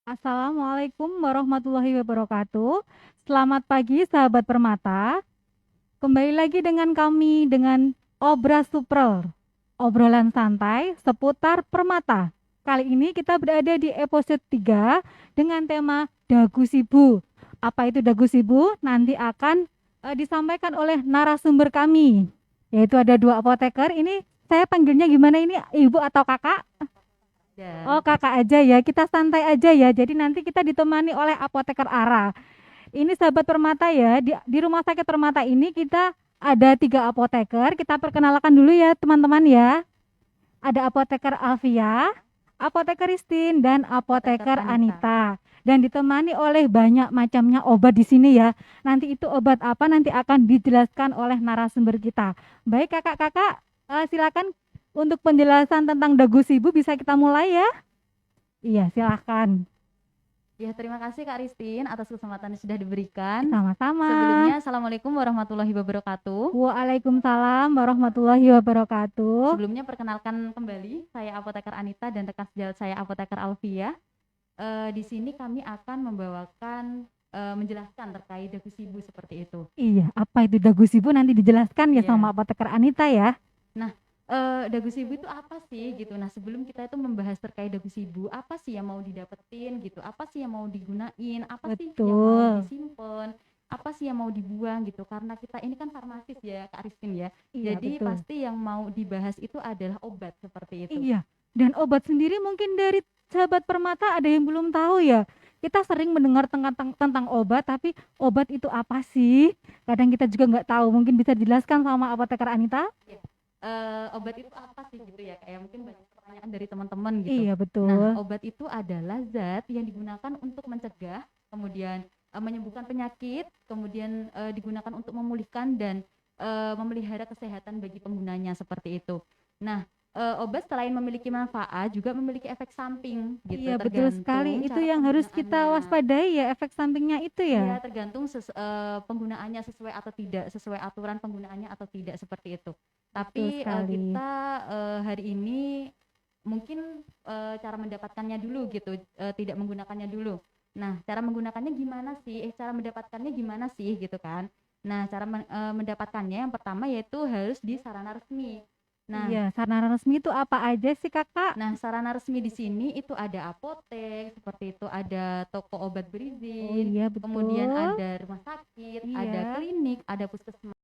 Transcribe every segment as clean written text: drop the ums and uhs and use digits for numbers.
Assalamualaikum warahmatullahi wabarakatuh. Selamat pagi sahabat Permata. Kembali lagi dengan kami dengan Obras Suprel. Obrolan santai seputar Permata. Kali ini kita berada di episode 3 dengan tema Dagu Sibu. Apa itu Dagu Sibu? Nanti akan disampaikan oleh narasumber kami. Yaitu ada 2 apoteker. Ini saya panggilnya gimana ini? Ibu atau kakak? Oh kakak aja ya, kita santai aja ya. Jadi nanti kita ditemani oleh apoteker Ara. Ini sahabat Permata ya, di Rumah Sakit Permata ini kita ada 3 apoteker. Kita perkenalkan dulu ya teman-teman ya. Ada apoteker Alfia, apoteker Christine, dan apoteker Anita. Dan ditemani oleh banyak macamnya obat di sini ya. Nanti itu obat apa nanti akan dijelaskan oleh narasumber kita. Baik kakak-kakak, silakan untuk penjelasan tentang Dagu Sibu bisa kita mulai ya. Iya, silakan. Ya, terima kasih Kak Ristin atas kesempatan yang sudah diberikan. Sama-sama. Sebelumnya, Assalamualaikum warahmatullahi wabarakatuh. Waalaikumsalam warahmatullahi wabarakatuh. Sebelumnya perkenalkan kembali, saya apoteker Anita dan rekan sejawat saya apoteker Alfia. Di sini kami akan membawakan menjelaskan terkait Dagu Sibu seperti itu. Iya, apa itu Dagu Sibu nanti dijelaskan ya sama apoteker Anita ya. Nah, Dagu Sibu itu apa sih gitu. Nah, sebelum kita itu membahas terkait Dagu Sibu, apa sih yang mau didapetin gitu, apa sih yang mau digunain, apa sih yang mau disimpan, apa sih yang mau dibuang gitu. Karena kita ini kan farmasis ya Kak Ristin ya. Iya, jadi betul. pasti yang mau dibahas itu adalah obat seperti itu. Iya, dan obat sendiri mungkin dari sahabat Permata ada yang belum tahu ya. Kita sering mendengar tentang obat, tapi obat itu apa sih? Kadang kita juga nggak tahu. Mungkin bisa dijelaskan sama apoteker Anita? Ya. Obat itu apa sih gitu ya, kayak mungkin banyak pertanyaan dari teman-teman gitu. Iya, betul. Nah, obat itu adalah zat yang digunakan untuk mencegah, kemudian menyembuhkan penyakit, kemudian digunakan untuk memulihkan dan memelihara kesehatan bagi penggunanya seperti itu. Nah, obat selain memiliki manfaat juga memiliki efek samping gitu. Iya, betul sekali. Itu yang harus kita waspadai ya, efek sampingnya itu ya. Iya, tergantung penggunaannya sesuai atau tidak, sesuai aturan penggunaannya atau tidak seperti itu. Tapi kita hari ini mungkin cara mendapatkannya dulu gitu, tidak menggunakannya dulu. Nah, cara menggunakannya gimana sih? Cara mendapatkannya gimana sih gitu kan? Nah, cara mendapatkannya yang pertama yaitu harus di sarana resmi. Nah, iya, sarana resmi itu apa aja sih kakak? Nah, sarana resmi di sini itu ada apotek, seperti itu ada toko obat berizin, iya, betul. Kemudian ada rumah sakit, ada klinik, ada puskesmas.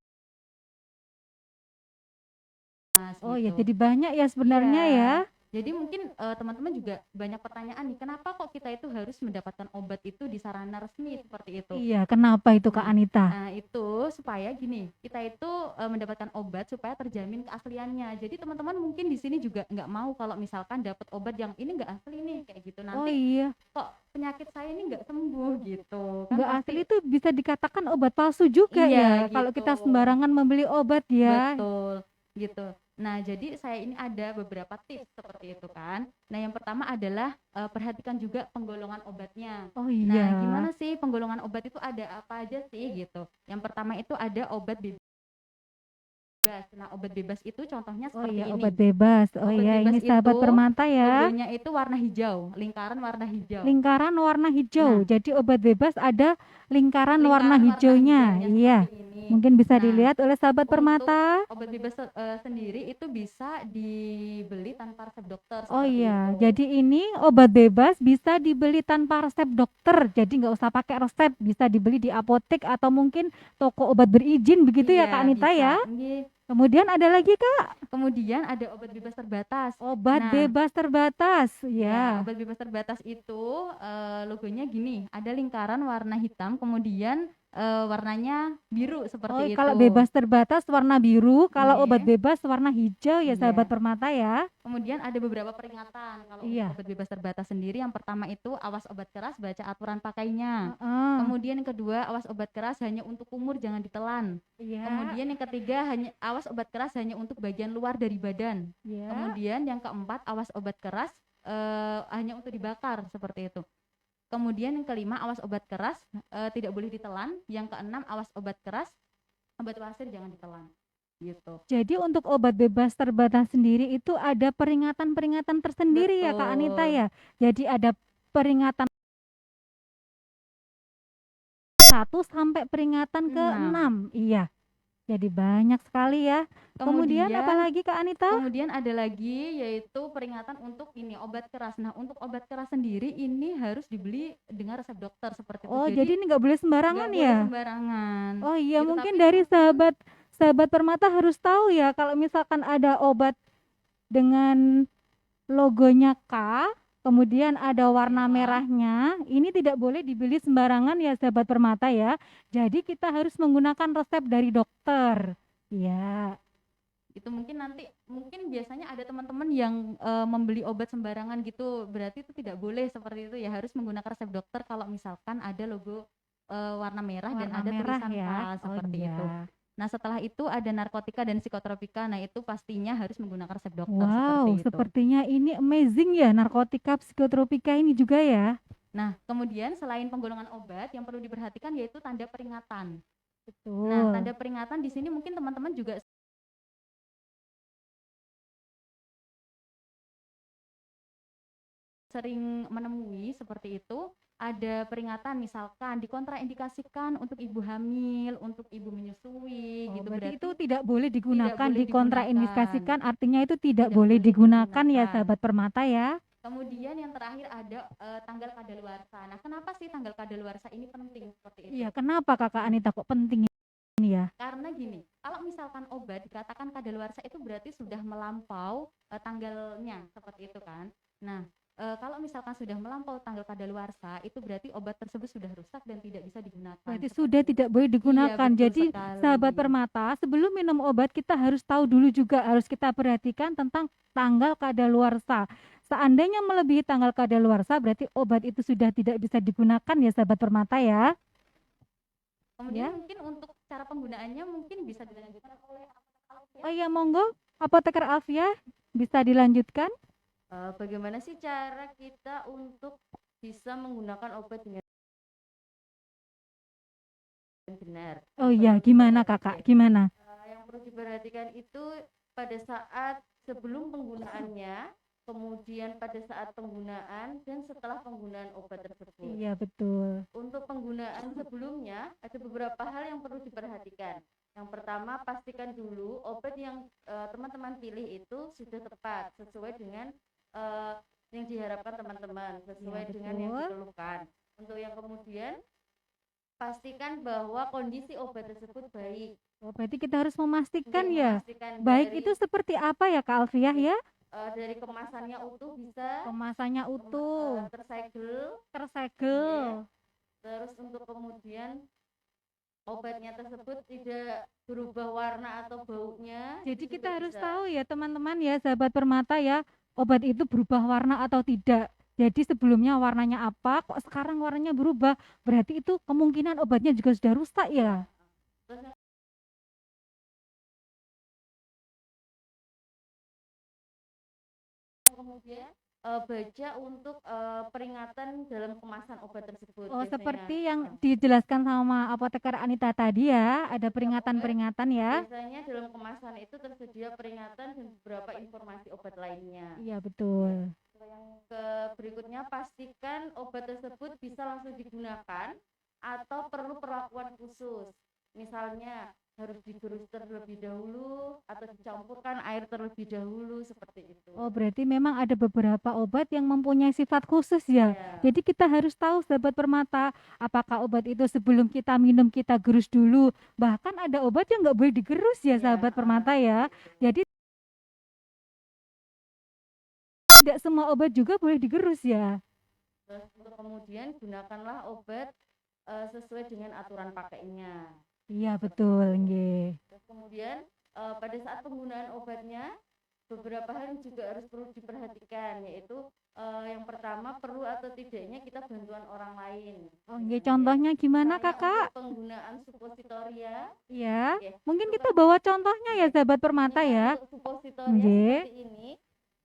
Oh gitu. Ya, jadi banyak ya sebenarnya ya. Jadi mungkin teman-teman juga banyak pertanyaan nih, kenapa kok kita itu harus mendapatkan obat itu di sarana resmi seperti itu? Iya, kenapa itu Kak Anita? Nah, itu supaya gini, kita itu mendapatkan obat supaya terjamin keasliannya. Jadi teman-teman mungkin di sini juga nggak mau kalau misalkan dapat obat yang ini nggak asli nih kayak gitu, nanti kok penyakit saya ini nggak sembuh gitu. Nggak asli itu bisa dikatakan obat palsu juga ya, gitu. Kalau kita sembarangan membeli obat ya. Betul, gitu. Nah, jadi saya ini ada beberapa tips seperti itu kan. Nah, yang pertama adalah perhatikan juga penggolongan obatnya. Oh iya. Nah, gimana sih penggolongan obat itu ada apa aja sih gitu. Yang pertama itu ada obat bebas. Nah, obat bebas itu contohnya seperti ini. Obat bebas. Oh obat iya, bebas ini sahabat Permata ya. Logonya itu warna hijau, lingkaran warna hijau. Lingkaran warna hijau. Nah, jadi obat bebas ada lingkaran warna hijaunya. Iya. Mungkin bisa dilihat oleh sahabat Permata. Obat bebas sendiri itu bisa dibeli tanpa resep dokter. Oh iya, itu. Jadi ini obat bebas bisa dibeli tanpa resep dokter. Jadi nggak usah pakai resep, bisa dibeli di apotek atau mungkin toko obat berizin begitu ya Kak Anita ya. Kemudian ada lagi Kak? Kemudian ada obat bebas terbatas. Obat bebas terbatas, ya. Obat bebas terbatas itu logonya gini, ada lingkaran warna hitam, kemudian warnanya biru seperti itu. Kalau bebas terbatas warna biru, kalau obat bebas warna hijau ya sahabat Permata ya. Kemudian ada beberapa peringatan kalau obat bebas terbatas sendiri. Yang pertama itu awas obat keras, baca aturan pakainya. Kemudian yang kedua, awas obat keras hanya untuk kumur, jangan ditelan. Kemudian yang ketiga, awas obat keras hanya untuk bagian luar dari badan. Kemudian yang keempat, awas obat keras hanya untuk dibakar seperti itu. Kemudian yang kelima, awas obat keras tidak boleh ditelan. Yang keenam, awas obat keras, obat wasir jangan ditelan. gitu. Jadi untuk obat bebas terbatas sendiri itu ada peringatan-peringatan tersendiri ya Kak Anita Betul. ya. Jadi ada peringatan 1 sampai peringatan ke-6. Iya. Jadi banyak sekali ya. Kemudian Kemudian apalagi Kak Anita? kemudian ada lagi yaitu peringatan untuk ini obat keras. Nah, untuk obat keras sendiri ini harus dibeli dengan resep dokter seperti itu. Oh, Jadi jadi ini nggak boleh sembarangan nggak boleh ya? sembarangan. Oh iya, Gitu, mungkin tapi dari sahabat Permata harus tahu ya kalau misalkan ada obat dengan logonya K, kemudian ada warna ya, merahnya, ini tidak boleh dibeli sembarangan ya sahabat Permata ya. Jadi kita harus menggunakan resep dari dokter. Ya, itu mungkin biasanya ada teman-teman yang membeli obat sembarangan gitu, berarti itu tidak boleh seperti itu ya, harus menggunakan resep dokter kalau misalkan ada logo warna merah dan warna ada merah tulisan ya. K Oh seperti itu. iya. Nah, setelah itu ada narkotika dan psikotropika. Nah, itu pastinya harus menggunakan resep dokter Wow, seperti itu. sepertinya ini amazing ya narkotika psikotropika ini juga ya. Nah, kemudian selain penggolongan obat yang perlu diperhatikan yaitu tanda peringatan. Nah, Betul. tanda peringatan di sini mungkin teman-teman juga sering menemui seperti itu. Ada peringatan misalkan dikontraindikasikan untuk ibu hamil, untuk ibu menyusui Oh, gitu, berarti berarti itu tidak boleh tidak digunakan, boleh digunakan. dikontraindikasikan, artinya itu tidak Tidak boleh boleh digunakan ya digunakan. sahabat Permata ya. Kemudian yang terakhir ada tanggal kadaluarsa. Nah, kenapa sih tanggal kadaluarsa ini penting seperti itu? Iya, kenapa Kakak Anita kok penting ini ya? Karena gini, kalau misalkan obat dikatakan kadaluarsa itu berarti sudah melampau tanggalnya seperti itu kan. Nah, kalau misalkan sudah melampau tanggal kadaluarsa itu berarti obat tersebut sudah rusak dan tidak bisa digunakan. Berarti sudah Seperti tidak itu. boleh Iya, digunakan. betul Jadi sahabat sekali. Permata, sebelum minum obat kita harus tahu dulu juga, harus kita perhatikan tentang tanggal kadaluarsa. Seandainya melebihi tanggal kadaluarsa, berarti obat itu sudah tidak bisa digunakan ya sahabat Permata ya. Kemudian Ya. mungkin untuk cara penggunaannya mungkin bisa dilanjutkan oleh Oh iya, monggo, Apoteker Alfia bisa dilanjutkan. bagaimana sih cara kita untuk bisa menggunakan obat dengan benar. Oh iya, gimana Kakak? Gimana? Yang perlu diperhatikan itu pada saat sebelum penggunaannya, kemudian pada saat penggunaan dan setelah penggunaan obat tersebut. Iya, betul. Untuk penggunaan sebelumnya ada beberapa hal yang perlu diperhatikan. Yang pertama, pastikan dulu obat yang teman-teman pilih itu sudah tepat sesuai dengan yang diharapkan teman-teman, sesuai dengan yang dikeluhkan. Untuk yang kemudian, pastikan bahwa kondisi obat tersebut baik. Oh, berarti kita harus memastikan ya. Memastikan Baik dari itu seperti apa ya Kak Alfiah ya? dari kemasannya utuh bisa, Kemasannya utuh, tersegel, tersegel. terus untuk kemudian obatnya tersebut tidak berubah warna atau baunya. Jadi itu kita juga harus bisa. tahu ya teman-teman ya sahabat Permata ya, obat itu berubah warna atau tidak. Jadi sebelumnya warnanya apa, kok sekarang warnanya berubah? Berarti itu kemungkinan obatnya juga sudah rusak ya. Terus kemudian baca untuk peringatan dalam kemasan obat tersebut. Oh, Biasanya, seperti yang dijelaskan sama apoteker Anita tadi ya, ada peringatan-peringatan ya. biasanya dalam kemasan itu tersedia peringatan dan beberapa informasi obat lainnya. Iya, betul. Yang berikutnya, pastikan obat tersebut bisa langsung digunakan atau perlu perlakuan khusus. Misalnya harus digerus terlebih dahulu atau dicampurkan air terlebih dahulu seperti itu. Oh, berarti memang ada beberapa obat yang mempunyai sifat khusus ya. Jadi kita harus tahu sahabat Permata, apakah obat itu sebelum kita minum kita gerus dulu. Bahkan ada obat yang nggak boleh digerus ya sahabat Permata ya. Jadi tidak semua obat juga boleh digerus ya. Terus untuk kemudian gunakanlah obat sesuai dengan aturan pakainya. Iya, betul, nggih. Terus kemudian pada saat penggunaan obatnya beberapa hal yang juga harus perlu diperhatikan, yaitu yang pertama, perlu atau tidaknya kita bantuan orang lain. Oh, nggih, contohnya gimana Kakak? Penggunaan supositoria. Ya, mungkin kita bawa contohnya ya sahabat Permata ya. Supositoria seperti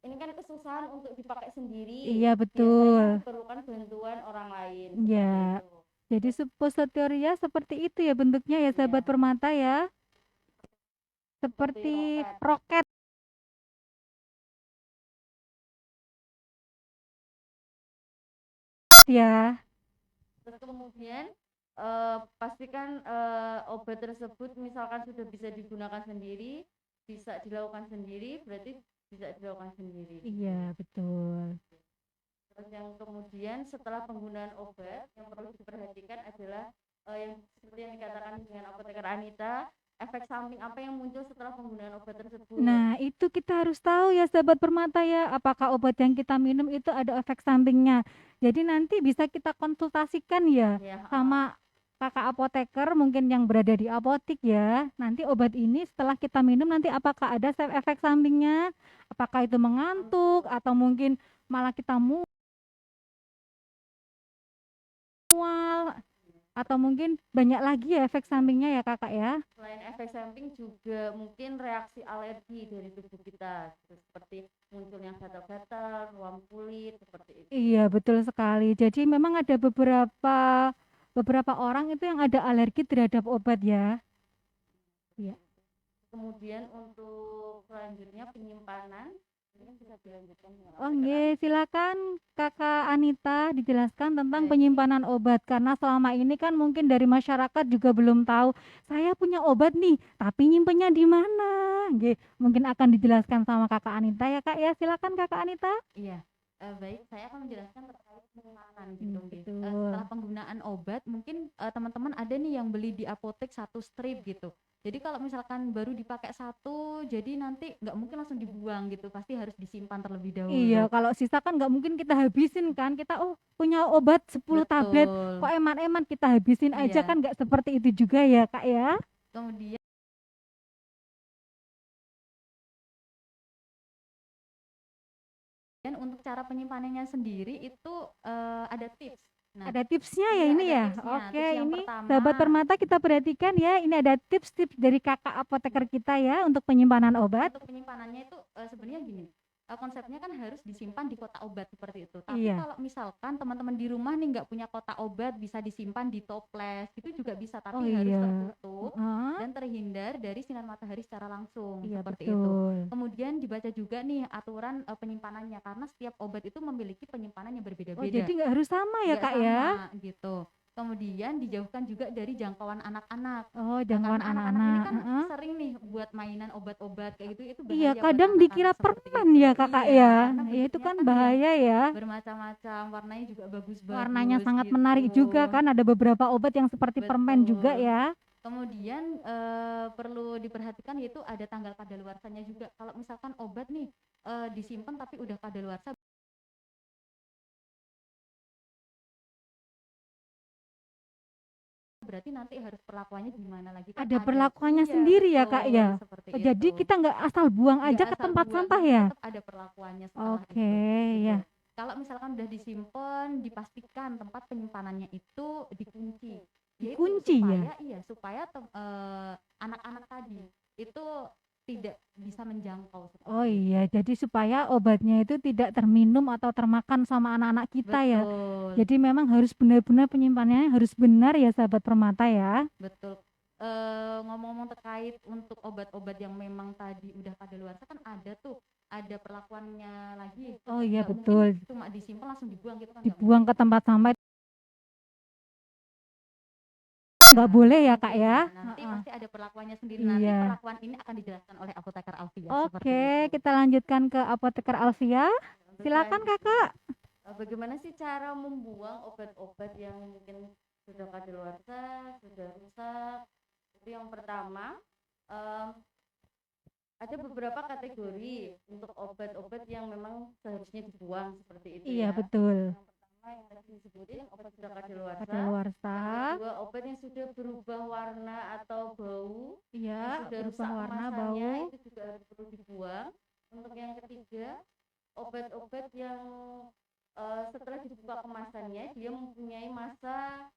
ini kan kesusahan untuk dipakai sendiri. Iya, betul. Diperlukan bantuan orang lain. Ya. Jadi supositoria seperti itu ya bentuknya ya sahabat Permata ya. seperti roket ya. Terus kemudian pastikan obat tersebut misalkan sudah bisa digunakan sendiri, bisa dilakukan sendiri, berarti bisa dilakukan sendiri. Iya, betul. Terus yang kemudian setelah penggunaan obat yang perlu diperhatikan adalah yang seperti yang dikatakan dengan apoteker Anita, efek samping apa yang muncul setelah penggunaan obat tersebut. Nah, itu kita harus tahu ya sahabat permata ya, apakah obat yang kita minum itu ada efek sampingnya. Jadi nanti bisa kita konsultasikan ya, sama kakak apoteker mungkin yang berada di apotik ya. Nanti obat ini setelah kita minum nanti apakah ada efek sampingnya? Apakah itu mengantuk atau mungkin malah kita mual atau mungkin banyak lagi ya efek sampingnya ya kakak ya. Selain efek samping juga mungkin reaksi alergi dari tubuh kita, seperti munculnya gatal-gatal, ruam kulit, seperti itu. Iya betul sekali. Jadi memang ada beberapa orang itu yang ada alergi terhadap obat ya. Iya. Kemudian untuk selanjutnya penyimpanan. Silakan Kakak Anita dijelaskan tentang penyimpanan obat karena selama ini kan mungkin dari masyarakat juga belum tahu saya punya obat nih, tapi nyimpennya di mana? Mungkin akan dijelaskan sama Kakak Anita ya Kak ya. Silakan Kakak Anita. Iya. Baik, saya akan menjelaskan terkait penyimpanan gitu. Setelah penggunaan obat, mungkin teman-teman ada nih yang beli di apotek satu strip gitu. Jadi kalau misalkan baru dipakai satu, jadi nanti nggak mungkin langsung dibuang gitu, pasti harus disimpan terlebih dahulu. Iya, kalau sisa kan nggak mungkin kita habisin kan. Kita punya obat 10 tablet, kok eman-eman kita habisin aja kan nggak seperti itu juga ya Kak ya. Kemudian untuk cara penyimpanannya sendiri itu ada tips. Nah, ada tipsnya ya ini ya. Oke, ini sahabat permata kita perhatikan ya. Ini ada tips-tips dari kakak apoteker kita ya untuk penyimpanan obat. Untuk penyimpanannya itu sebenarnya gini. Konsepnya kan harus disimpan di kotak obat seperti itu. Tapi kalau misalkan teman-teman di rumah nih nggak punya kotak obat, bisa disimpan di toples, itu juga bisa, tapi harus tertutup dan terhindar dari sinar matahari secara langsung seperti itu. Kemudian dibaca juga nih aturan penyimpanannya karena setiap obat itu memiliki penyimpanan yang berbeda-beda. Jadi nggak harus sama ya Kak ya? Gitu. Kemudian dijauhkan juga dari jangkauan anak-anak. Jangkauan anak-anak ini kan sering nih buat mainan obat-obat kayak gitu, itu bahaya. Iya, kadang dikira permen ya kakak ya. Ya itu kan bahaya ya. Bermacam-macam, warnanya juga bagus-bagus. Warnanya sangat menarik juga kan, ada beberapa obat yang seperti permen juga ya. Kemudian perlu diperhatikan yaitu ada tanggal kadaluarsanya juga. Kalau misalkan obat nih disimpan tapi udah kadaluarsa, berarti nanti harus perlakuannya gimana lagi? Ada perlakuannya sendiri ya Kak ya. Jadi kita nggak asal buang aja ke tempat sampah ya. Tetap ada perlakuannya setelah itu. Oke ya. Kalau misalkan udah disimpan, dipastikan tempat penyimpanannya itu dikunci. Dikunci ya. Iya, supaya anak-anak tadi itu tidak bisa menjangkau. Oh iya, jadi supaya obatnya itu tidak terminum atau termakan sama anak-anak kita. Betul. Ya. Jadi memang harus benar-benar penyimpanannya harus benar ya sahabat permata ya. Betul. Ngomong-ngomong terkait untuk obat-obat yang memang tadi udah kadaluarsa kan ada perlakuannya lagi. Oh iya betul. Cuma disimpan langsung dibuang gitu kan. Dibuang ke tempat sampah. Nggak boleh ya Kak ya. Nanti pasti ada perlakuannya sendiri. Nanti perlakuan ini akan dijelaskan oleh apoteker Alfia. Oke, kita lanjutkan ke apoteker Alfia. Silakan Kakak. Bagaimana sih cara membuang obat-obat yang mungkin sudah kadaluarsa, sudah rusak? Itu yang pertama. Ada beberapa kategori untuk obat-obat yang memang seharusnya dibuang seperti itu. Iya betul. Yang tadi disebutin obat sudah kadaluarsa. Kedua, obat yang sudah berubah warna atau bau. Iya, sudah berubah warna, bau. Itu juga harus perlu dibuang. Untuk yang ketiga, obat-obat yang setelah dibuka kemasannya dia mempunyai masa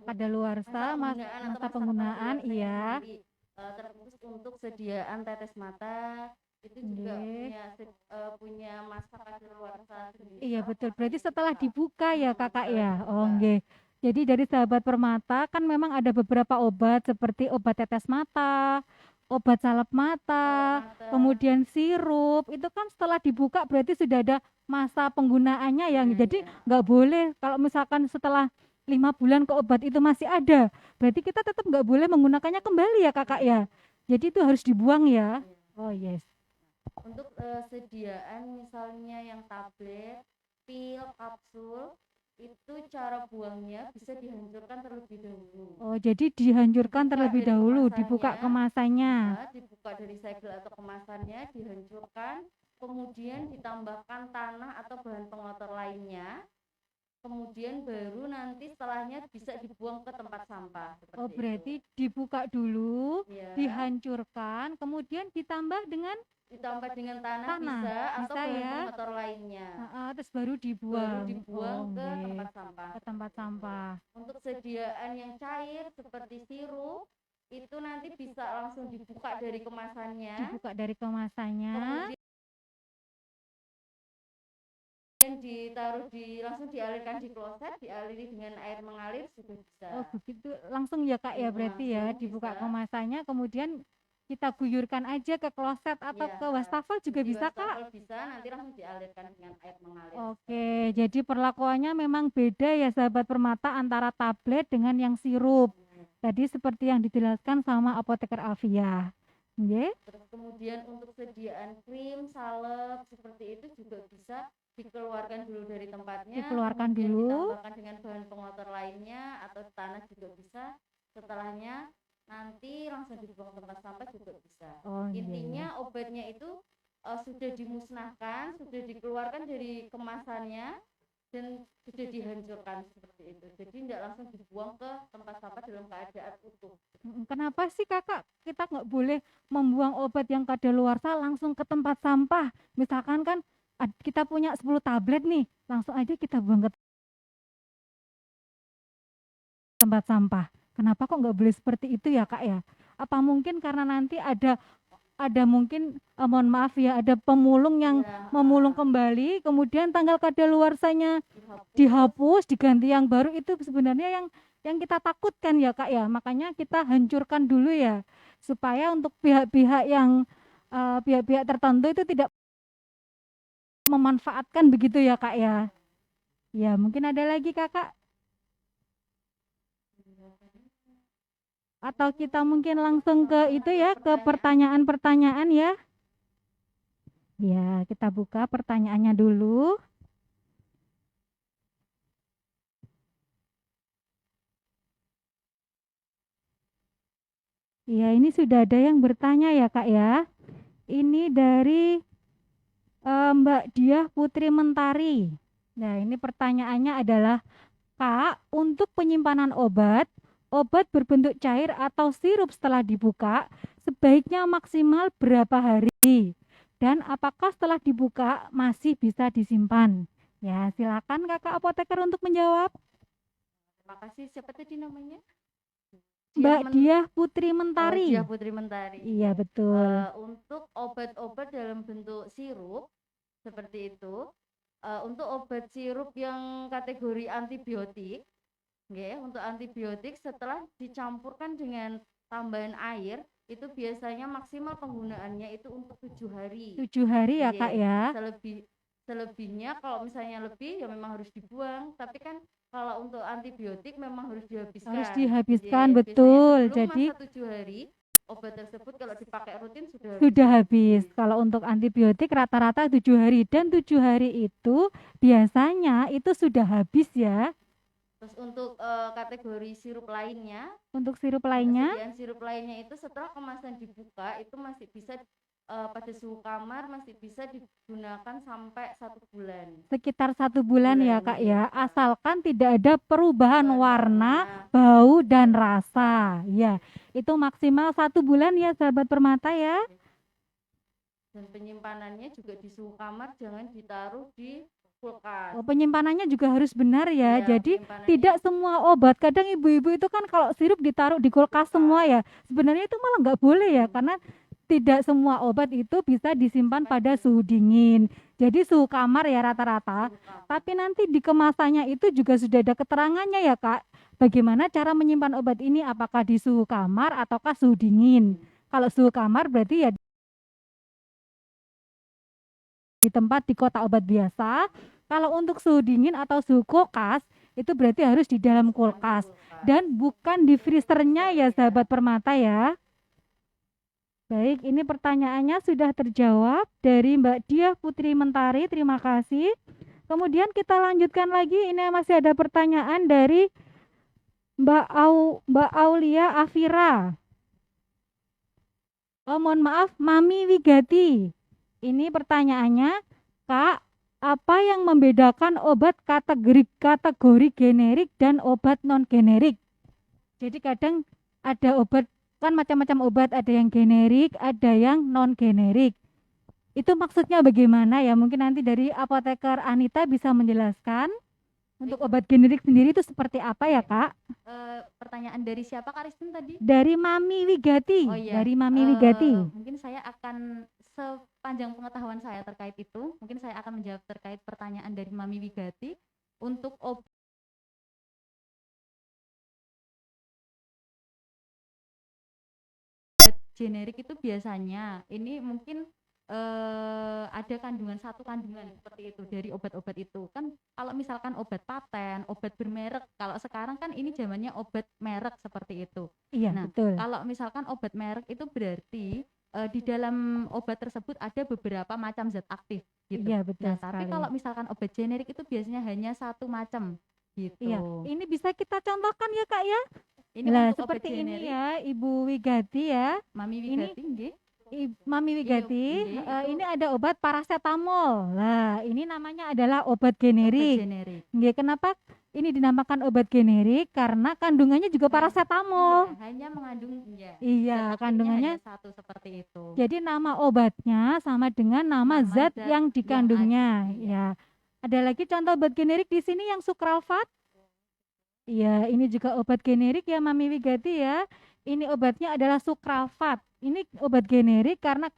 kadaluarsa, masa penggunaan iya. Terkhusus untuk sediaan tetes mata itu juga punya masa kadaluarsa sendiri. Iya betul. Berarti setelah dibuka ya Kakak ya. Oh nggih. Jadi dari sahabat permata kan memang ada beberapa obat seperti obat tetes mata, obat salep mata, kemudian sirup. Itu kan setelah dibuka berarti sudah ada masa penggunaannya ya. Jadi nggak boleh kalau misalkan setelah 5 bulan ke obat itu masih ada, berarti kita tetap nggak boleh menggunakannya kembali ya kakak ya. Jadi itu harus dibuang ya. Oh yes. Untuk sediaan misalnya yang tablet, pil, kapsul, itu cara buangnya bisa dihancurkan terlebih dahulu. Oh, jadi dihancurkan terlebih dahulu, dibuka kemasannya. Dibuka dari segel atau kemasannya, dihancurkan, kemudian ditambahkan tanah atau bahan pengotor lainnya. Kemudian baru nanti setelahnya bisa dibuang ke tempat sampah. Oh, berarti itu dibuka dulu, ya, dihancurkan, kemudian ditambah dengan tanah bisa atau bahan ya, pengotor lainnya. Terus baru dibuang ke tempat sampah. Ke tempat sampah. Untuk sediaan yang cair seperti sirup itu nanti bisa langsung dibuka dari kemasannya. Kemudian ditaruh langsung dialirkan di kloset, dialiri dengan air mengalir sudah bisa. Oh begitu, langsung ya kak ya, berarti ya dibuka bisa kemasannya, kemudian kita guyurkan aja ke kloset atau ke wastafel juga bisa kak? Bisa, nanti langsung dialirkan dengan air mengalir. Oke, jadi perlakuannya memang beda ya sahabat permata antara tablet dengan yang sirup. Tadi seperti yang dijelaskan sama apoteker Alfiah. Terus kemudian untuk sediaan krim, salep seperti itu juga bisa dikeluarkan dulu dari tempatnya, ditambahkan dengan bahan pengotor lainnya atau tanah juga bisa. Setelahnya nanti langsung dibuang tempat sampah juga bisa. Intinya obatnya itu sudah dimusnahkan, sudah dikeluarkan dari kemasannya dan sudah dihancurkan seperti itu. Jadi tidak langsung dibuang ke tempat sampah dalam keadaan utuh. Kenapa sih kakak kita nggak boleh membuang obat yang kadaluarsa langsung ke tempat sampah? Misalkan kan kita punya 10 tablet nih, langsung aja kita buang ke tempat sampah. Kenapa kok nggak boleh seperti itu ya kak ya? Apa mungkin karena nanti ada mungkin mohon maaf ya, ada pemulung yang memulung kembali, kemudian tanggal kadaluarsanya dihapus, diganti yang baru, itu sebenarnya yang kita takutkan ya kak ya. Makanya kita hancurkan dulu ya, supaya untuk pihak-pihak yang pihak-pihak tertentu itu tidak memanfaatkan begitu ya kak ya. Ya mungkin ada lagi kakak, atau kita mungkin langsung ke itu ya, ke pertanyaan-pertanyaan ya. Ya kita buka pertanyaannya dulu. Ya ini sudah ada yang bertanya ya kak ya. Ini dari Mbak Diah Putri Mentari. Nah, ini pertanyaannya adalah, Kak, untuk penyimpanan obat berbentuk cair atau sirup setelah dibuka, sebaiknya maksimal berapa hari? Dan apakah setelah dibuka masih bisa disimpan? Ya, silakan Kakak apoteker untuk menjawab. Terima kasih. Siapa tadi namanya? Mbak Diah Putri Mentari. Diah Putri Mentari. Iya, betul. Untuk obat-obat dalam bentuk sirup seperti itu, untuk obat sirup yang kategori antibiotik, untuk antibiotik setelah dicampurkan dengan tambahan air, itu biasanya maksimal penggunaannya itu untuk 7 hari. 7 hari ya kak ya. Selebihnya kalau misalnya lebih ya memang harus dibuang, tapi kan kalau untuk antibiotik memang harus dihabiskan. Harus dihabiskan, betul. Jadi masa 7 hari obat tersebut kalau dipakai rutin sudah habis. Kalau untuk antibiotik rata-rata 7 hari, dan 7 hari itu biasanya itu sudah habis ya. Terus untuk kategori sirup lainnya, sirup lainnya itu setelah kemasan dibuka itu masih bisa pada suhu kamar masih bisa digunakan sampai 1 bulan. Sekitar 1 bulan ya kak ya, asalkan tidak ada perubahan warna, bau dan rasa. Ya, itu maksimal 1 bulan ya sahabat permata ya. Dan penyimpanannya juga di suhu kamar, jangan ditaruh di kulkas. Oh, penyimpanannya juga harus benar ya. Jadi tidak semua obat, kadang ibu-ibu itu kan kalau sirup ditaruh di kulkas semua ya. Sebenarnya itu malah nggak boleh ya, karena tidak semua obat itu bisa disimpan pada suhu dingin. Jadi suhu kamar ya rata-rata. Tapi nanti di kemasannya itu juga sudah ada keterangannya ya Kak. Bagaimana cara menyimpan obat ini? Apakah di suhu kamar ataukah suhu dingin? Kalau suhu kamar berarti ya di tempat di kotak obat biasa. Kalau untuk suhu dingin atau suhu kulkas itu berarti harus di dalam kulkas dan bukan di freezernya ya sahabat permata ya. Baik, ini pertanyaannya sudah terjawab dari Mbak Diah Putri Mentari, terima kasih. Kemudian kita lanjutkan lagi, ini masih ada pertanyaan dari Mbak Aulia Afira. Oh, mohon maaf, Mami Wigati. Ini pertanyaannya, Kak, apa yang membedakan obat kategori generik dan obat non generik? Jadi kadang ada obat kan macam-macam obat, ada yang generik, ada yang non generik. Itu maksudnya bagaimana ya? Mungkin nanti dari apoteker Anita bisa menjelaskan. Untuk obat generik sendiri itu seperti apa ya Kak? Pertanyaan dari siapa Kak Ristin tadi? Dari Mami Wigati. Oh iya. Dari Mami Wigati. Mungkin saya akan sepanjang pengetahuan saya terkait itu, mungkin saya akan menjawab terkait pertanyaan dari Mami Wigati. Untuk obat generik itu biasanya ini mungkin ada satu kandungan seperti itu dari obat-obat itu kan. Kalau misalkan obat paten, obat bermerek, kalau sekarang kan ini zamannya obat merek seperti itu. Iya, nah, betul. Kalau misalkan obat merek itu berarti di dalam obat tersebut ada beberapa macam zat aktif gitu. Iya, betul. Nah, tapi kalau misalkan obat generik itu biasanya hanya satu macam gitu. Iya, ini bisa kita contohkan ya Kak ya. Ini seperti ini ya Ibu Wigati ya. Mami Wigati nggih. Mami Wigati, ini ada obat paracetamol. Nah, ini namanya adalah obat generik. Nggih, kenapa ini dinamakan obat generik? Karena kandungannya juga paracetamol. Iya, hanya mengandung Iya, kandungannya satu seperti itu. Jadi nama obatnya sama dengan nama zat yang dikandungnya. Ya. Ada lagi contoh obat generik di sini yang sukralfat. Iya, ini juga obat generik ya Mami Wigati ya. Ini obatnya adalah sukralfat. Ini obat generik karena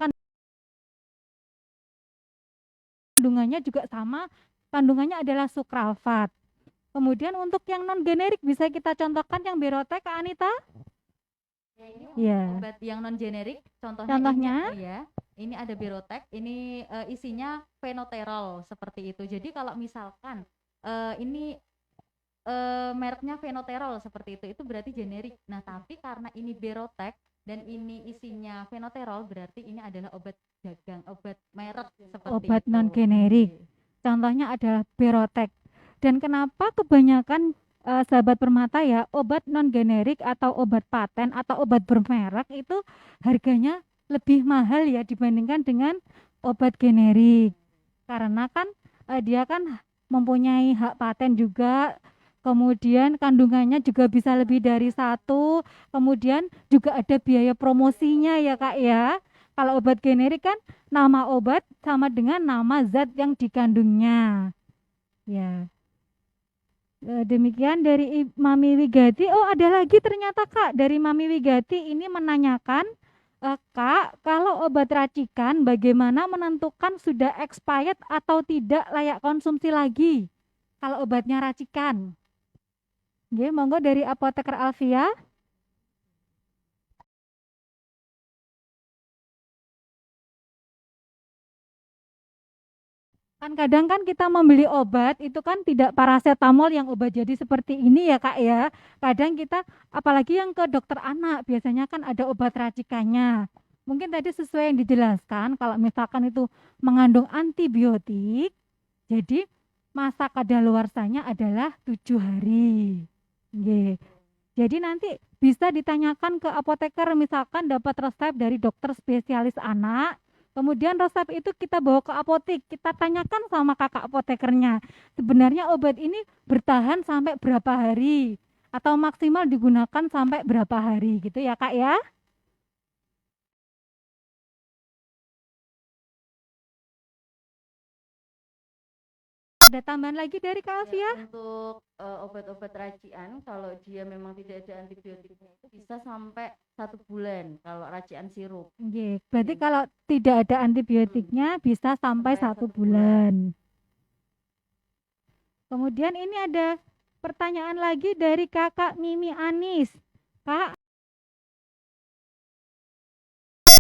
kandungannya juga sama, kandungannya adalah sukralfat. Kemudian untuk yang non generik bisa kita contohkan yang Berotek Kak Anita? Ya. Obat yang non generik contohnya ini, ya. Ini ada Berotek, ini isinya fenoterol seperti itu. Jadi kalau misalkan ini mereknya fenoterol seperti itu berarti generik. Nah, tapi karena ini Berotek dan ini isinya fenoterol berarti ini adalah obat dagang, obat merek seperti obat itu. Non generik. Contohnya adalah Berotek. Dan kenapa kebanyakan sahabat permata ya, obat non generik atau obat paten atau obat bermerek itu harganya lebih mahal ya dibandingkan dengan obat generik. Karena kan dia kan mempunyai hak paten juga. Kemudian kandungannya juga bisa lebih dari satu, kemudian juga ada biaya promosinya ya Kak ya. Kalau obat generik kan nama obat sama dengan nama zat yang dikandungnya. Ya. Demikian dari Mami Wigati. Oh, ada lagi ternyata Kak dari Mami Wigati ini menanyakan, Kak, kalau obat racikan bagaimana menentukan sudah expired atau tidak layak konsumsi lagi? Kalau obatnya racikan. Nggih, monggo dari Apoteker Alfia. Kan kadang kan kita membeli obat itu kan tidak paracetamol yang obat jadi seperti ini ya Kak ya. Kadang kita apalagi yang ke dokter anak biasanya kan ada obat racikannya. Mungkin tadi sesuai yang dijelaskan kalau misalkan itu mengandung antibiotik, jadi masa kadaluarsanya adalah 7 hari. Nggih. Jadi nanti bisa ditanyakan ke apoteker misalkan dapat resep dari dokter spesialis anak. Kemudian resep itu kita bawa ke apotek, kita tanyakan sama kakak apotekernya. Sebenarnya obat ini bertahan sampai berapa hari atau maksimal digunakan sampai berapa hari gitu ya Kak ya. Ada tambahan lagi dari Kak Alfia? Untuk obat-obat racian, kalau dia memang tidak ada antibiotiknya itu bisa sampai 1 bulan kalau racian sirup. Berarti kalau tidak ada antibiotiknya bisa sampai 1 bulan. Kemudian ini ada pertanyaan lagi dari Kakak Mimi Anis. Kak,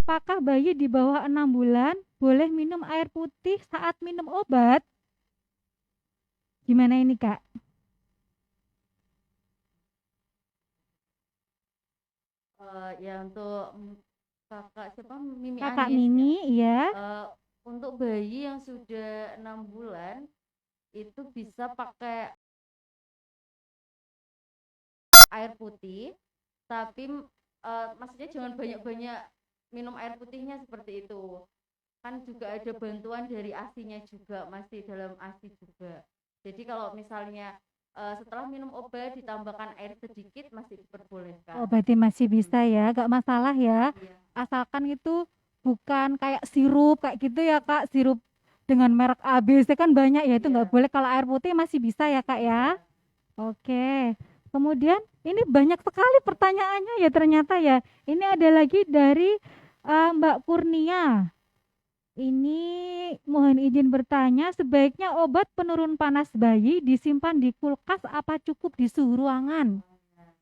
apakah bayi di bawah 6 bulan boleh minum air putih saat minum obat? Gimana ini, Kak? Ya untuk kakak siapa Mimi Kakak Anis Mimi, ya. iya. Untuk bayi yang sudah 6 bulan itu bisa pakai air putih, tapi maksudnya jangan banyak-banyak minum air putihnya seperti itu. Kan juga ada bantuan dari ASI-nya juga, masih dalam ASI juga. Jadi kalau misalnya setelah minum obat ditambahkan air sedikit masih diperbolehkan. Oh, berarti masih bisa ya, gak masalah ya. Iya. Asalkan itu bukan kayak sirup kayak gitu ya, Kak. Sirup dengan merek ABC kan banyak ya, itu nggak boleh. Kalau air putih masih bisa ya, Kak ya. Oke. Kemudian ini banyak sekali pertanyaannya ya ternyata ya. Ini ada lagi dari Mbak Kurnia. Ini mohon izin bertanya, sebaiknya obat penurun panas bayi disimpan di kulkas apa cukup di suhu ruangan?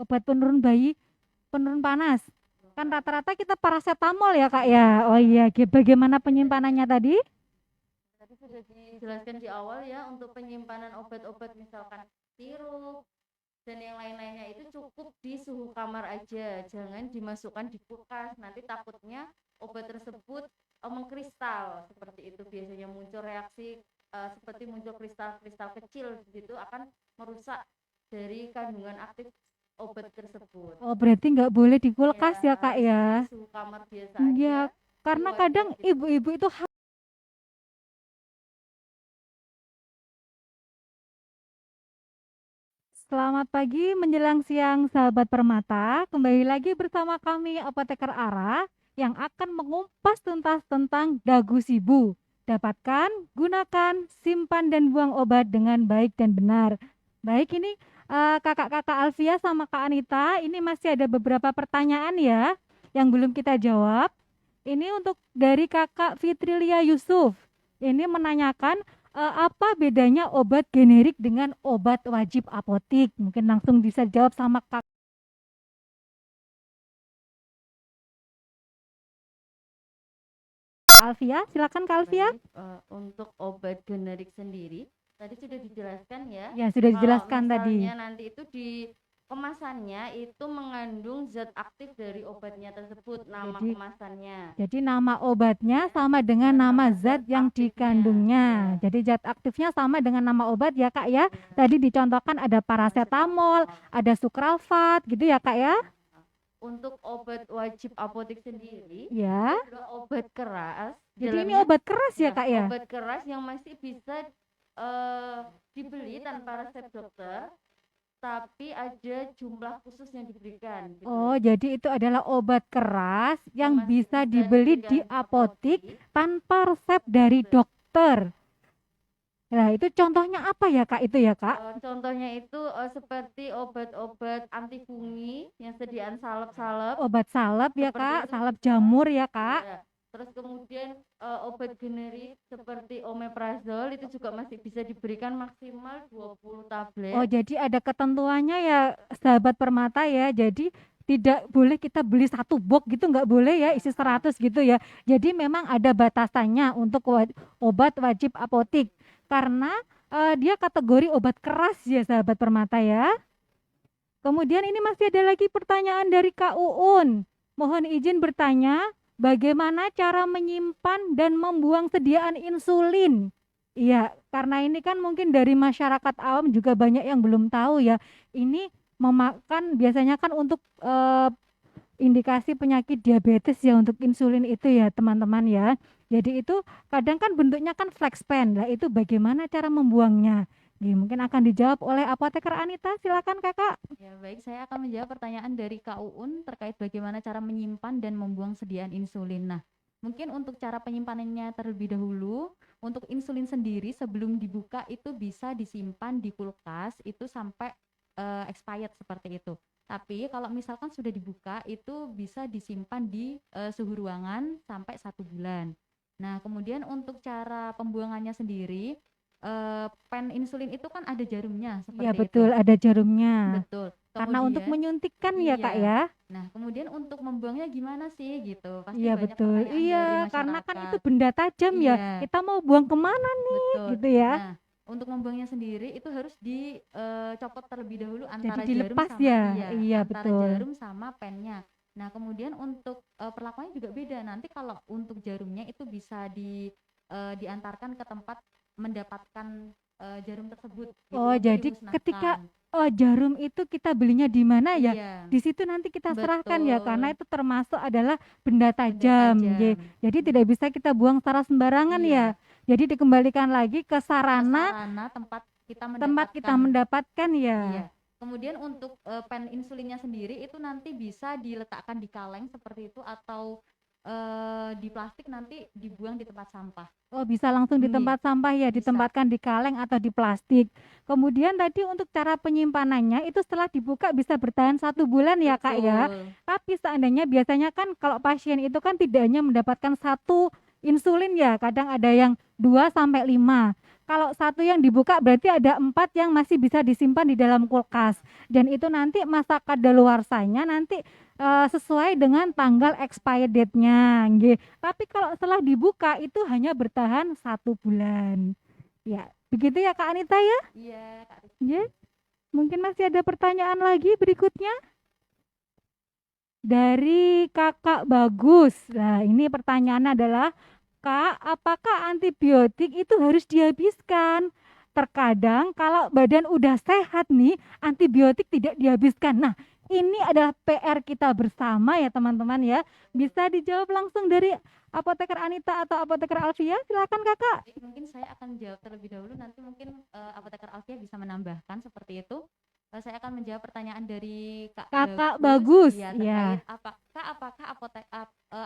Obat penurun bayi, penurun panas. Kan rata-rata kita paracetamol ya, Kak ya. Oh iya, bagaimana penyimpanannya tadi? Tadi sudah dijelaskan di awal ya, untuk penyimpanan obat-obat misalkan sirup dan yang lain-lainnya itu cukup di suhu kamar aja, jangan dimasukkan di kulkas, nanti takutnya obat tersebut mengkristal, seperti itu biasanya muncul reaksi seperti muncul kristal-kristal kecil gitu, akan merusak dari kandungan aktif obat tersebut. Oh, berarti nggak boleh di kulkas ya, Kak ya? Di suhu kamar biasa Iya, aja. karena kadang ibu-ibu itu Selamat pagi menjelang siang sahabat Permata. Kembali lagi bersama kami Apoteker Ara yang akan mengupas tuntas tentang dagu sibu. Dapatkan, gunakan, simpan dan buang obat dengan baik dan benar. Baik, ini kakak-kakak Alfia sama Kak Anita, ini masih ada beberapa pertanyaan ya yang belum kita jawab. Ini untuk dari Kakak Fitrilia Yusuf. Ini menanyakan apa bedanya obat generik dengan obat wajib apotik? Mungkin langsung bisa jawab sama Kak Alfia. Silakan Kak Alfia. Untuk obat generik sendiri, tadi sudah dijelaskan ya. Ya, sudah dijelaskan tadi. Nanti itu di kemasannya itu mengandung zat aktif dari obatnya tersebut, nama kemasannya. Jadi nama obatnya sama dengan nama zat yang dikandungnya. Jadi zat aktifnya sama dengan nama obat ya, Kak ya. Tadi dicontohkan ada paracetamol, ada sukralfat gitu ya, Kak ya. Untuk obat wajib apotik sendiri, ya, itu obat keras. Jadi ini obat keras ya, Kak ya. Obat keras yang masih bisa dibeli tanpa resep dokter, tapi ada jumlah khusus yang diberikan gitu. Oh, jadi itu adalah obat keras yang bisa dibeli di apotik tanpa resep dari dokter. Nah, itu contohnya apa ya, Kak? Itu ya, Kak? Contohnya itu seperti obat-obat anti fungi yang sediaan salep-salep. Obat salep ya, Kak? Salep jamur ya, Kak? Ya. Terus kemudian obat generik seperti omeprazol itu juga masih bisa diberikan maksimal 20 tablet. Oh, jadi ada ketentuannya ya, sahabat Permata ya. Jadi tidak boleh kita beli satu box gitu, nggak boleh ya, isi 100 gitu ya. Jadi memang ada batasannya untuk obat wajib apotik. Karena dia kategori obat keras ya, sahabat Permata ya. Kemudian ini masih ada lagi pertanyaan dari Kak Uun. Mohon izin bertanya, bagaimana cara menyimpan dan membuang sediaan insulin? Iya, karena ini kan mungkin dari masyarakat awam juga banyak yang belum tahu ya. Ini memakan biasanya kan untuk indikasi penyakit diabetes ya, untuk insulin itu ya teman-teman ya. Jadi itu kadang kan bentuknya kan flex pen. Lah itu bagaimana cara membuangnya? Mungkin akan dijawab oleh Apoteker Anita. Silakan Kakak. Ya, baik, saya akan menjawab pertanyaan dari Kak Uun terkait bagaimana cara menyimpan dan membuang sediaan insulin. Nah, Mungkin untuk cara penyimpanannya terlebih dahulu, untuk insulin sendiri sebelum dibuka itu bisa disimpan di kulkas itu sampai expired seperti itu. Tapi kalau misalkan sudah dibuka itu bisa disimpan di suhu ruangan sampai 1 bulan. Nah, kemudian untuk cara pembuangannya sendiri, pen insulin itu kan ada jarumnya Iya seperti itu. betul, ada jarumnya. Betul. Karena untuk Kemudian, menyuntikkan ya Kak iya. ya. Nah, kemudian untuk membuangnya gimana sih gitu? Pasti Iya banyak betul. pertanyaan Iya, dari karena kan itu masyarakat. benda tajam ya. Iya, Kita mau buang kemana nih, betul. gitu ya. Nah, untuk membuangnya sendiri itu harus dicopot terlebih dahulu Jadi antara jarum dilepas sama ya. iya, Iya antara betul. jarum sama pennya. Nah, kemudian untuk perlakuannya juga beda. Nanti kalau untuk jarumnya itu bisa diantarkan ke tempat mendapatkan jarum tersebut gitu Oh, untuk jadi ketika dimusnahkan. jarum itu kita belinya di mana ya? Iya, Di situ nanti kita serahkan ya, karena betul. itu termasuk adalah benda Benda tajam. tajam. Jadi tidak bisa kita buang secara sembarangan ya. Iya, Jadi dikembalikan lagi ke ke sarana sarana tempat kita tempat kita mendapatkan. mendapatkan ya. Iya. Kemudian untuk pen insulinnya sendiri itu nanti bisa diletakkan di kaleng seperti itu atau di plastik nanti dibuang di tempat sampah. Oh, bisa langsung di Iya, tempat sampah ya, bisa. ditempatkan di kaleng atau di plastik. Kemudian tadi untuk cara penyimpanannya itu setelah dibuka bisa bertahan 1 bulan ya Kak ya. Betul. Tapi seandainya biasanya kan kalau pasien itu kan tidak hanya mendapatkan 1 insulin ya, kadang ada yang 2 sampai 5. Kalau 1 yang dibuka berarti ada 4 yang masih bisa disimpan di dalam kulkas. Dan itu nanti masa kadaluarsanya nanti sesuai dengan tanggal expired date-nya, nggih. Tapi kalau setelah dibuka itu hanya bertahan 1 bulan. Ya, begitu ya Kak Anita ya? Iya, Kak Rizky. Ya. Mungkin masih ada pertanyaan lagi berikutnya? Dari Kakak Bagus. Nah, ini pertanyaannya adalah, Kak, apakah antibiotik itu harus dihabiskan? Terkadang kalau badan udah sehat nih, antibiotik tidak dihabiskan. Nah, ini adalah PR kita bersama ya teman-teman ya. Bisa dijawab langsung dari Apoteker Anita atau Apoteker Alfia? Silakan Kakak. Mungkin saya akan jawab terlebih dahulu, nanti mungkin Apoteker Alfia bisa menambahkan seperti itu. Saya akan menjawab pertanyaan dari Kakak Bagus. ya, Iya. terkait apakah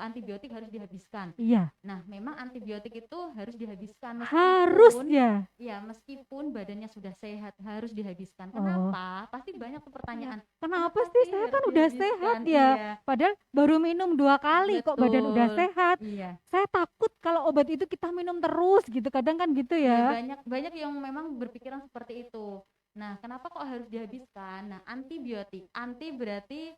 antibiotik harus dihabiskan. Iya. Nah, memang antibiotik itu harus dihabiskan Harus meskipun ya. ya meskipun badannya sudah sehat harus dihabiskan. Kenapa? Pasti banyak tuh pertanyaan. Kenapa sih saya kan udah sehat ya? Iya, Padahal baru minum 2 kali kok badan udah betul. sehat. Iya. Saya takut kalau obat itu kita minum terus gitu. Kadang kan gitu Ya, ya. banyak yang memang berpikiran seperti itu. Nah, kenapa kok harus dihabiskan? Nah, antibiotik, anti berarti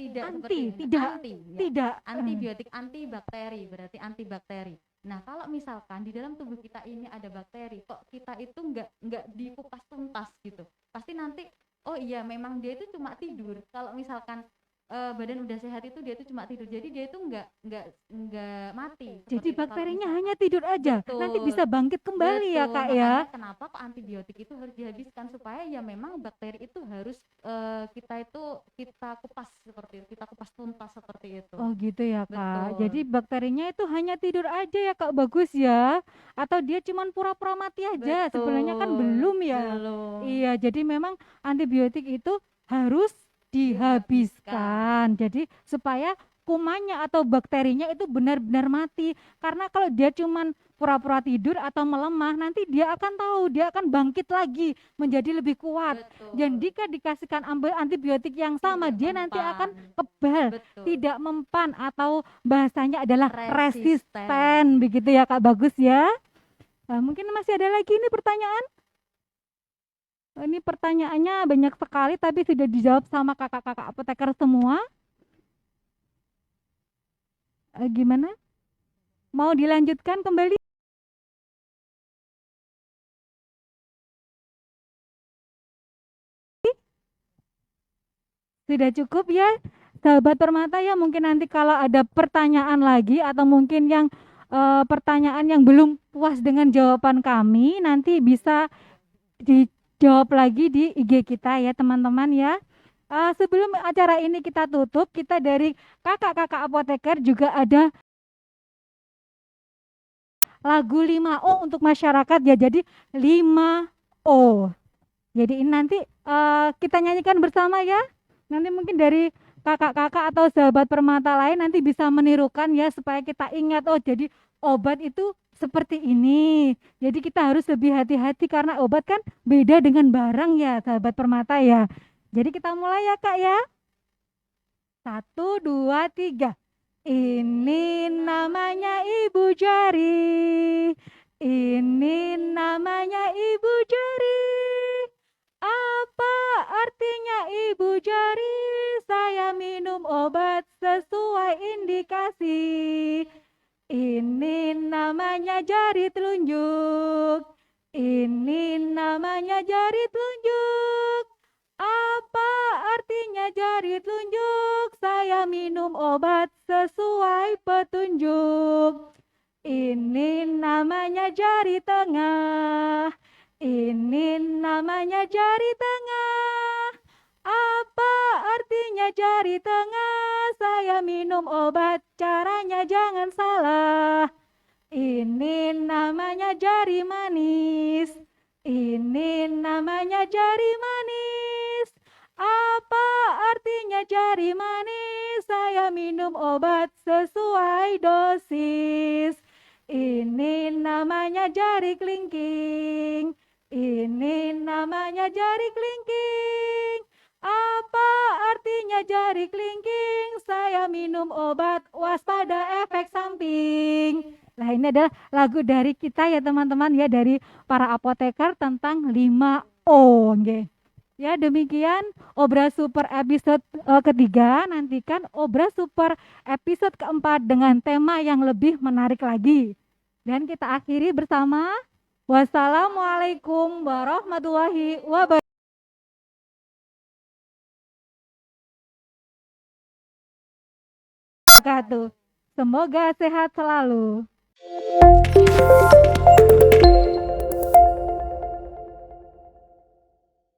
tidak seperti ini. Tidak, anti, ya. tidak. Antibiotik, antibakteri, berarti antibakteri. Nah, kalau misalkan di dalam tubuh kita ini ada bakteri, kok kita itu nggak dikupas tuntas gitu. Pasti nanti, oh iya, memang dia itu cuma tidur. Kalau misalkan badan udah sehat itu dia itu cuma tidur, jadi dia itu nggak mati. Jadi Seperti itu. bakterinya hanya tidur aja. Betul. Nanti bisa bangkit kembali ya Kak ya. Makanya kenapa kok antibiotik itu harus dihabiskan, supaya ya memang bakteri itu harus kita kupas seperti itu, kita kupas tuntas seperti itu. Oh gitu ya Kak. Betul. Jadi bakterinya itu hanya tidur aja ya Kak Bagus ya. Atau dia cuman pura-pura mati aja. Betul. Sebenarnya kan belum ya. Belum. Iya, jadi memang antibiotik itu harus dihabiskan. Jadi supaya kumannya atau bakterinya itu benar-benar mati. Karena kalau dia cuman pura-pura tidur atau melemah, nanti dia akan tahu, dia akan bangkit lagi menjadi lebih kuat. Betul. Dan jika dikasihkan antibiotik yang sama, Tidak dia mempan. nanti akan kebal, Betul. tidak mempan atau bahasanya adalah Resisten. resisten. Begitu ya Kak Bagus ya. Nah, mungkin masih ada lagi ini pertanyaan? Ini pertanyaannya banyak sekali tapi sudah dijawab sama kakak-kakak apoteker semua. Gimana? Mau dilanjutkan kembali? Sudah cukup ya, sahabat permata ya. Mungkin nanti kalau ada pertanyaan lagi atau mungkin yang pertanyaan yang belum puas dengan jawaban kami, nanti bisa dijawab lagi di IG kita ya teman-teman ya. Sebelum acara ini kita tutup, kita dari kakak-kakak apoteker juga ada lagu 5O untuk masyarakat ya. Jadi 5O. Jadi ini nanti kita nyanyikan bersama ya. Nanti mungkin dari kakak-kakak atau sahabat permata lain nanti bisa menirukan ya supaya kita ingat, oh jadi obat itu seperti ini. Jadi kita harus lebih hati-hati karena obat kan beda dengan barang ya sahabat permata ya. Jadi kita mulai ya Kak ya. 1, 2, 3. Ini namanya Ibu Jari. Ini namanya Ibu Jari. Apa artinya Ibu Jari? Saya minum obat sesuai indikasi. Ini namanya jari telunjuk. Ini namanya jari telunjuk. Apa artinya jari telunjuk? Saya minum obat sesuai petunjuk. Ini namanya jari tengah. Ini namanya jari tengah. Apa artinya jari tengah? Saya minum obat, caranya jangan salah. Ini namanya jari manis. Ini namanya jari manis. Apa artinya jari manis? Saya minum obat sesuai dosis. Ini namanya jari kelingking. Ini namanya jari kelingking. Apa artinya jari kelingking? Saya minum obat, waspada efek samping. Nah, ini adalah lagu dari kita ya teman-teman ya, dari para apoteker tentang 5O. Okay. Ya demikian Obras Super episode ketiga. Nantikan Obras Super episode keempat dengan tema yang lebih menarik lagi. Dan kita akhiri bersama wassalamualaikum warahmatullahi wabarakatuh. Semoga sehat selalu.